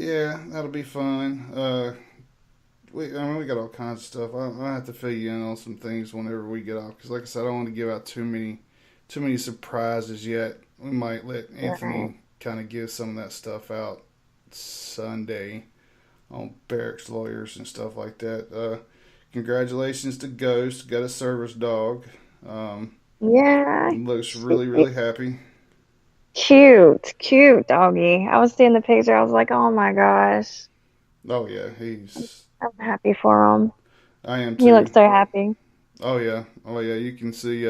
Yeah, that'll be fun. We got all kinds of stuff. I have to fill you in on some things whenever we get off, because like I said, I don't want to give out too many surprises yet. We might let Right. Anthony kind of give some of that stuff out Sunday on Barracks Lawyers and stuff like that. Congratulations to Ghost, got a service dog. Um, Yeah, looks really she, really happy. cute doggy. I was seeing the picture. I was like, oh my gosh, Oh yeah, he's. I'm happy for him. I am He too. looks so happy. Oh yeah, oh yeah. You can see.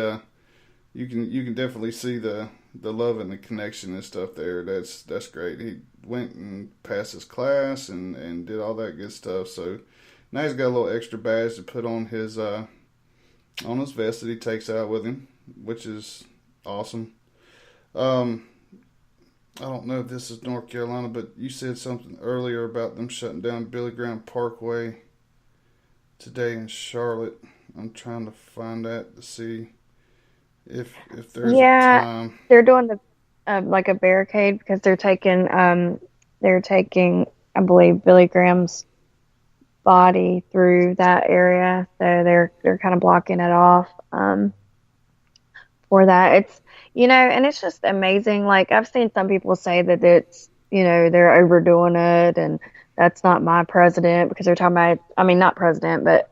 You can definitely see the love and the connection and stuff there. That's great. He went and passed his class and did all that good stuff. So now he's got a little extra badge to put on his vest that he takes out with him, which is awesome. Um, I don't know if this is North Carolina, but you said something earlier about them shutting down Billy Graham Parkway today in Charlotte. I'm trying to find that to see if there's a Yeah, time. they're doing the like a barricade because they're taking I believe Billy Graham's body through that area, so they're kind of blocking it off for that. And it's just amazing. Like I've seen some people say that it's they're overdoing it and that's not my president because they're talking about I mean not president but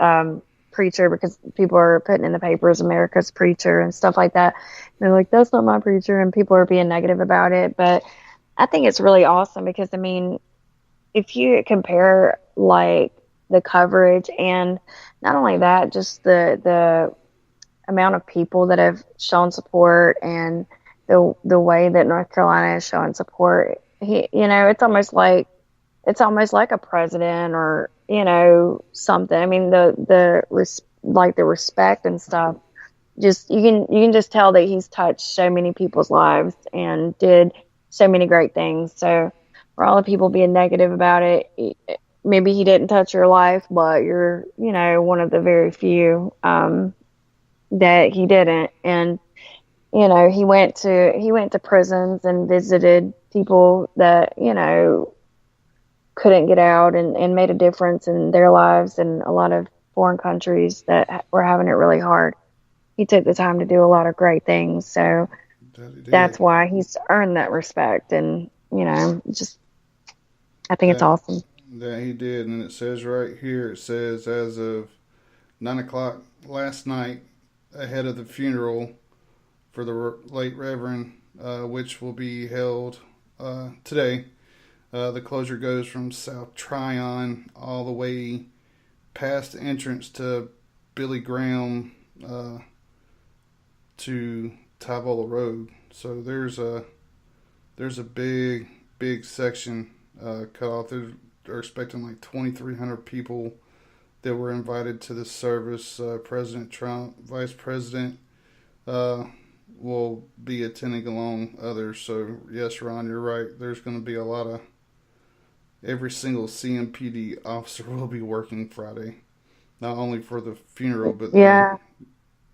preacher because people are putting in the papers America's preacher and stuff like that. And they're like that's not my preacher and people are being negative about it, but I think it's really awesome because I mean if you compare like the coverage and not only that, just the amount of people that have shown support and the way that North Carolina is showing support, it's almost like a president or something. I mean like the respect and stuff. Just you can just tell that he's touched so many people's lives and did so many great things. So for all the people being negative about it, maybe he didn't touch your life, but you're one of the very few that he didn't. And he went to prisons and visited people that couldn't get out and made a difference in their lives and a lot of foreign countries that were having it really hard. He took the time to do a lot of great things. So That he that's did. why he's earned that respect. And, just, I think it's That awesome. that he did, and it says right here. It says as of 9 o'clock last night, ahead of the funeral for the late Reverend, which will be held today. The closure goes from South Tryon all the way past the entrance to Billy Graham to Tyvola Road. So there's a big section cut off. They're expecting like 2,300 people that were invited to this service. President Trump, Vice President, uh, will be attending along others. So yes, Ron, you're right. There's going to be a lot of every single CMPD officer will be working Friday, not only for the funeral but the Yeah.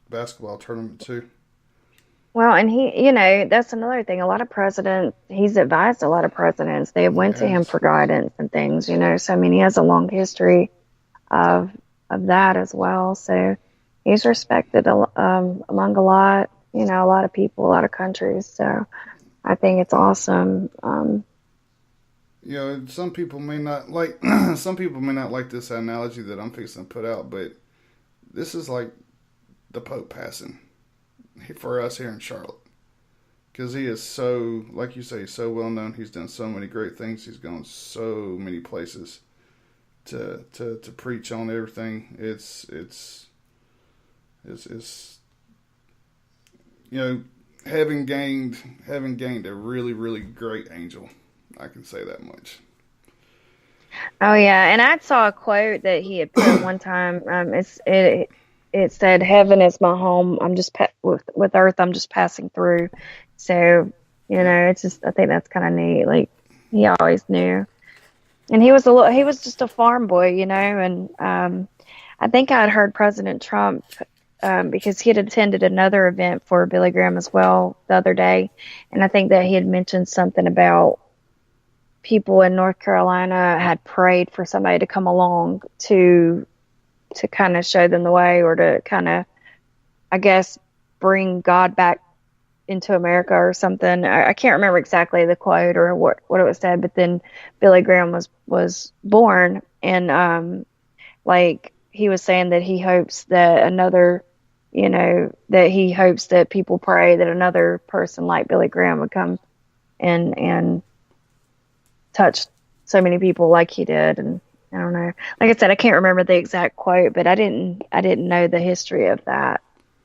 basketball tournament too. Well, and that's another thing. A lot of presidents, he's advised a lot of presidents. They went to him Yes, for guidance and things. So, I mean, he has a long history of that as well. So he's respected among a lot of people, a lot of countries. So I think it's awesome. you know some people may not like some people may not like this analogy that I'm fixing to put out, but this is like the Pope passing for us here in Charlotte. Because he is so, like you say, so well known. He's done so many great things. He's gone so many places to preach on everything. It's you know having gained a really really great angel. I can say that much. Oh yeah, and I saw a quote that he had put one time. It said, "Heaven is my home. I'm just with earth. I'm just passing through." So Yep. it's just I think that's kind of neat. Like he always knew, and he was just a farm boy, and I think I had heard President Trump because he had attended another event for Billy Graham as well the other day, and I think that he had mentioned something about people in North Carolina had prayed for somebody to come along to kind of show them the way, or to kind of, I guess, bring God back into America or something. I can't remember exactly the quote or what it was said, but then Billy Graham was born, and like he was saying that he hopes that another, that he hopes that people pray that another person like Billy Graham would come and touch so many people like he did. And I don't know. Like I said, I can't remember the exact quote, but I didn't know the history of that.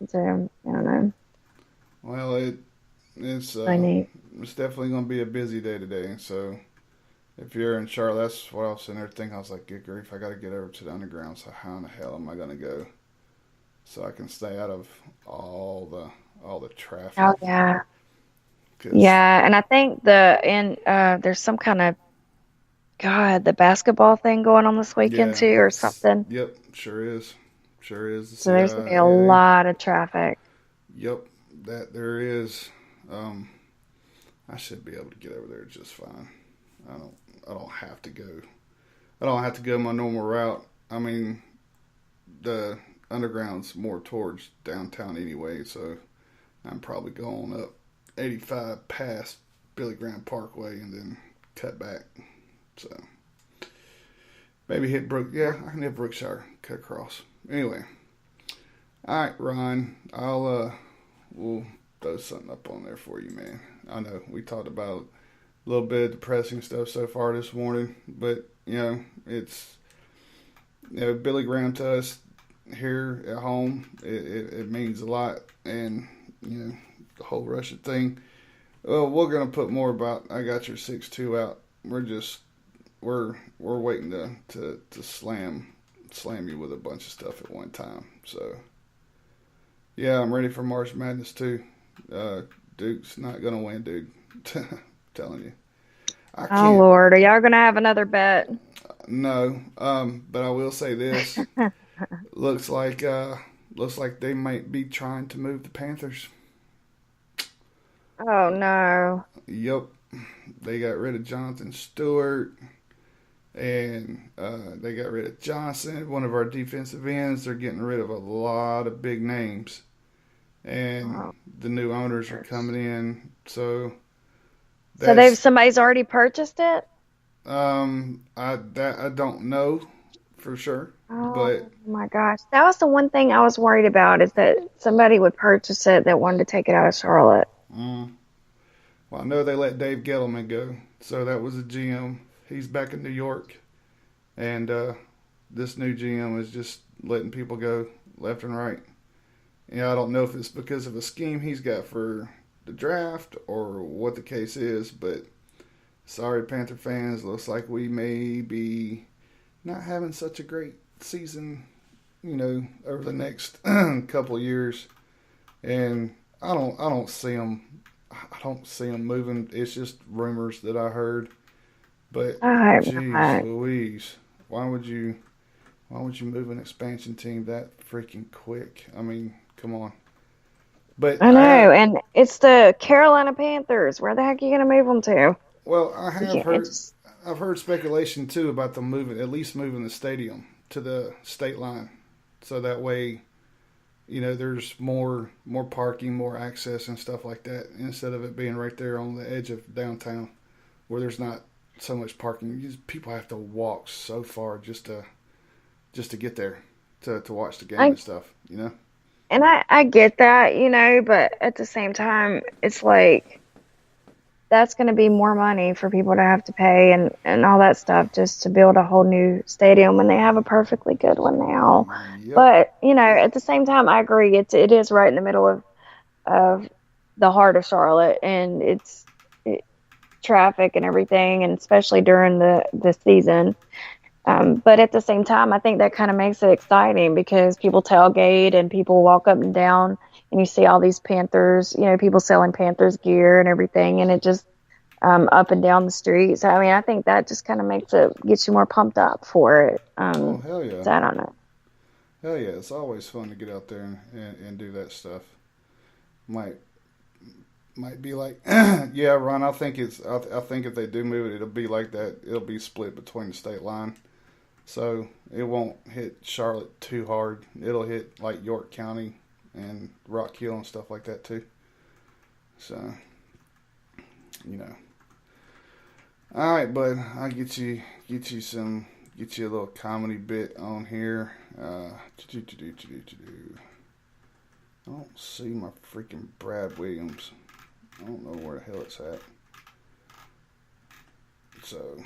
So I don't know. Well, it's I need. it's definitely going to be a busy day today. So if you're in Charlotte, that's what I was sitting there thinking. I was like, good grief, I got to get over to the underground. So how in the hell am I going to go so I can stay out of all the Oh traffic? yeah, Because yeah. And I think there's some kind of, God, the basketball thing going on this weekend yeah, too, or something. yep, sure is the So there's gonna be a CIA. lot of traffic. Yep, that there is. Um, I should be able to get over there just fine. I don't I don't have to go. I don't have to go my normal route. I mean, the underground's more towards downtown anyway, so I'm probably going up 85 past Billy Graham Parkway and then cut back. So maybe hit Brook. Yeah, I can hit Brookshire, cut across. Anyway, all right, Ryan. We'll throw something up on there for you, man. I know we talked about a little bit of depressing stuff so far this morning, but it's Billy Graham to us here at home. It means a lot, and the whole Russia thing. Well, we're gonna put more about I got your 6-2 out. We're waiting to slam you with a bunch of stuff at one time. So yeah, I'm ready for March Madness too. Duke's not gonna win, dude. Telling you, I Oh can't. Lord, are y'all gonna have another bet? No, but I will say this: looks like they might be trying to move the Panthers. Oh no. Yep, they got rid of Jonathan Stewart, and they got rid of Johnson, one of our defensive ends. They're getting rid of a lot of big names, and Oh. the new owners are coming in. So So that's somebody's already purchased it? I don't know for sure, but Oh my gosh. That was the one thing I was worried about, is that somebody would purchase it that wanted to take it out of Charlotte. mm, well, I know they let Dave Gettleman go, so that was a GM. He's back in New York, and this new GM is just letting people go left and right. I don't know if it's because of a scheme he's got for the draft or what the case is, but sorry, Panther fans, looks like we may be not having such a great season, over the next couple of years. And I don't see them. I don't see them moving. It's just rumors that I heard. But I hope geez, not. Louise, why would you move an expansion team that freaking quick? I mean, come on. But I know, and it's the Carolina Panthers. Where the heck are you gonna move them to? I You have can't. It heard. just. I've heard speculation too about them at least moving the stadium to the state line, so that way, there's more parking, more access, and stuff like that, instead of it being right there on the edge of downtown, where there's not so much parking. People have to walk so far just to get there to watch the game I and stuff. and I get that, but at the same time, it's like that's going to be more money for people to have to pay and all that stuff just to build a whole new stadium when they have a perfectly good one now. Yep. But at the same time, I agree. It is right in the middle of the heart of Charlotte, and it, traffic and everything, and especially during the season. But at the same time, I think that kind of makes it exciting because people tailgate and people walk up and down, and you see all these Panthers, people selling Panthers gear and everything, and it just up and down the street. So I mean, I think that just kind of gets you more pumped up for it. Oh hell yeah, So I don't know. hell yeah! It's always fun to get out there and do that stuff. Might might be like, yeah, Ron. I think if they do move it, it'll be like that. It'll be split between the state line, so it won't hit Charlotte too hard. It'll hit like York County and Rock Hill and stuff like that too. So, you know. All right, bud. I'll get you a little comedy bit on here. I don't see my freaking Brad Williams. I don't know where the hell it's at. So,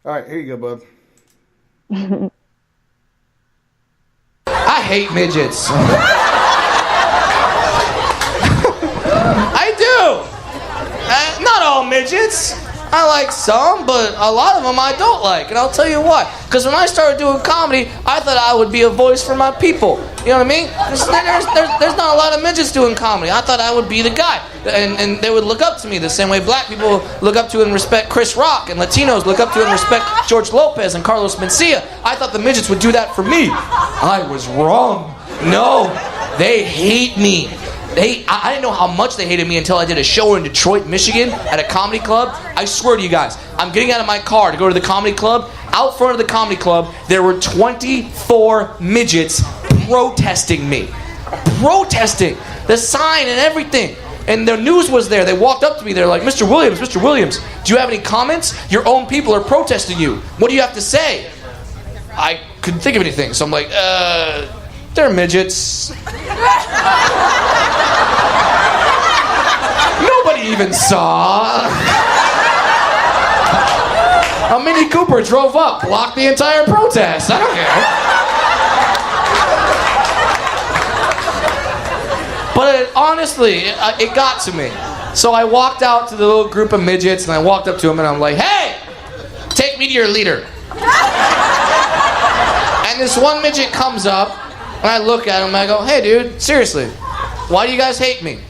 all right, here you go, bub. I hate midgets. I do. Not all midgets. I like some, but a lot of them I don't like, and I'll tell you why. Because when I started doing comedy, I thought I would be a voice for my people. You know what I mean? There's not a lot of midgets doing comedy. I thought I would be the guy, and they would look up to me the same way black people look up to and respect Chris Rock, and Latinos look up to and respect George Lopez and Carlos Mencia. I thought the midgets would do that for me. I was wrong. No, they hate me. I didn't know how much they hated me until I did a show in Detroit, Michigan at a comedy club. I swear to you guys, I'm getting out of my car to go to the comedy club. Out front of the comedy club, there were 24 midgets protesting me. Protesting. The sign and everything. And the news was there. They walked up to me. They're like, Mr. Williams, do you have any comments? Your own people are protesting you. What do you have to say? I couldn't think of anything. So I'm like, they're midgets. Nobody even saw. A Mini Cooper drove up, blocked the entire protest. I don't care. But honestly, it got to me. So I walked out to the little group of midgets, and I walked up to them, and I'm like, hey, take me to your leader. And this one midget comes up, and I look at him, and I go, hey, dude, seriously, why do you guys hate me?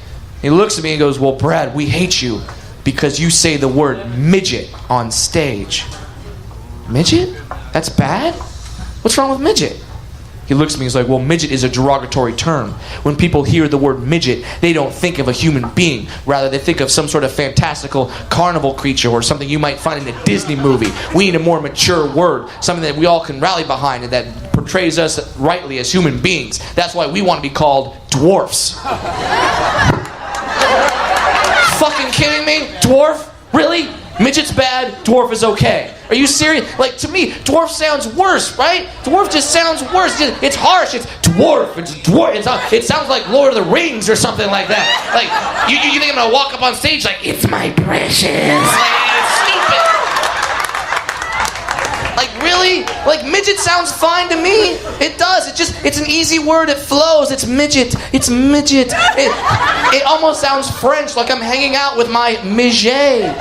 He looks at me and goes, well, Brad, we hate you because you say the word midget on stage. Midget? That's bad? What's wrong with midget? He looks at me and he's like, well, midget is a derogatory term. When people hear the word midget, they don't think of a human being. Rather, they think of some sort of fantastical carnival creature or something you might find in a Disney movie. We need a more mature word, something that we all can rally behind and that portrays us rightly as human beings. That's why we want to be called dwarfs. Fucking kidding me? Dwarf? Really? Midget's bad, dwarf is okay. Are you serious? Like, to me, dwarf sounds worse, right? Dwarf just sounds worse. It's harsh. It's dwarf. It's dwarf. It sounds like Lord of the Rings or something like that. Like, you think I'm gonna walk up on stage like, it's my precious. Like, it's stupid. Like, really? Like, midget sounds fine to me. It does. It's an easy word. It flows. It's midget. It's midget. It almost sounds French, like I'm hanging out with my midget.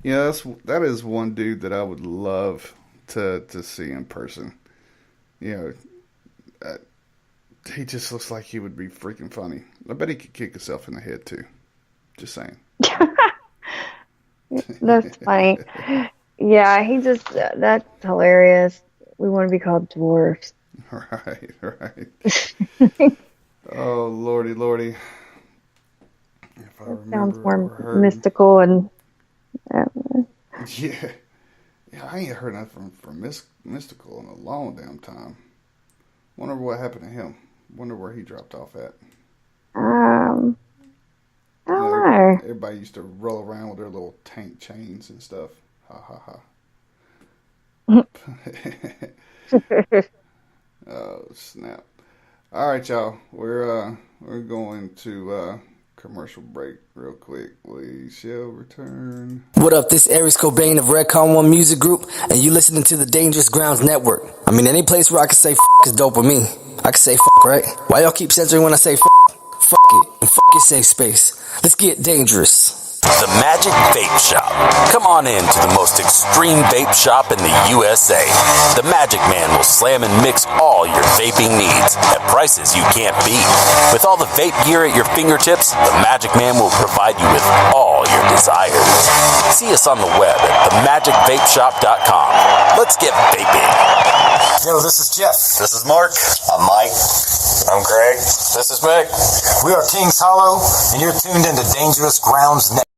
Yeah, that is one dude that I would love to see in person. You know, he just looks like he would be freaking funny. I bet he could kick himself in the head too. Just saying. That's funny. Yeah, that's hilarious. We want to be called dwarfs. Right. Oh, lordy. If I remember, sounds more mystical and... Yeah, I ain't heard nothing from Mystical in a long damn time. Wonder what happened to him. Wonder where he dropped off at. I don't know. Everybody used to roll around with their little tank chains and stuff. Ha. Oh, snap. All right, y'all. We're going to commercial break real quick. We shall return. What up? This is Aries Cobain of Redcon One Music Group, and you listening to the Dangerous Grounds Network. I mean, any place where I can say f*** is dope with me. I can say f***, right? Why y'all keep censoring when I say f***? Fuck it, and fuck your safe space. Let's get dangerous. The Magic Vape Shop. Come on in to the most extreme vape shop in the USA. The Magic Man will slam and mix all your vaping needs at prices you can't beat. With all the vape gear at your fingertips, the Magic Man will provide you with all your desires. See us on the web at themagicvapeshop.com. Let's get vaping. Yo, this is Jeff. This is Mark. I'm Mike. I'm Craig. This is Mick. We are Kings Hollow, and you're tuned into Dangerous Grounds Network.